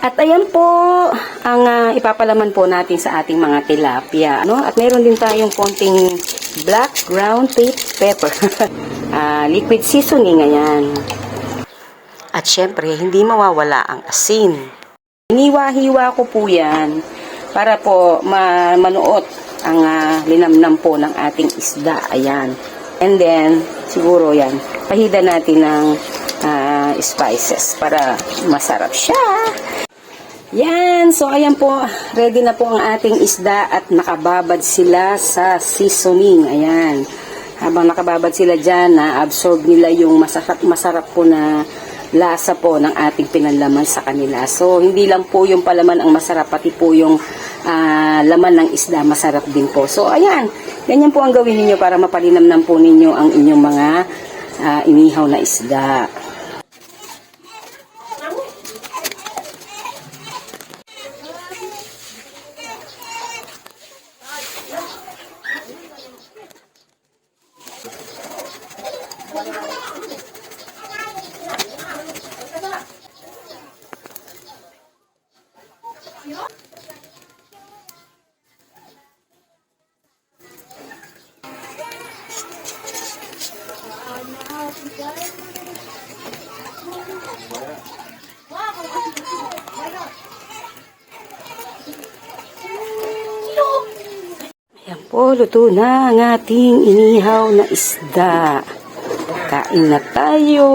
At ayan po ang ipapalaman po natin sa ating mga tilapia. No? At meron din tayong konting black ground pepper. Liquid seasoning, ayan. At syempre, hindi mawawala ang asin. Hiniwa-hiwa ko po yan para po manuot ang linamnam po ng ating isda. Ayan. And then, siguro yan, pahida natin ng spices para masarap siya. Yan, so ayan po, ready na po ang ating isda at nakababad sila sa seasoning. Ayan, habang nakababad sila dyan, na-absorb nila yung masarap po na lasa po ng ating pinanlaman sa kanila. So, hindi lang po yung palaman ang masarap, pati po yung laman ng isda masarap din po. So, ayan, ganyan po ang gawin niyo para mapalinamnam po ninyo ang inyong mga inihaw na isda. Ayan po, luto na ang ating inihaw na isda. Kain na tayo.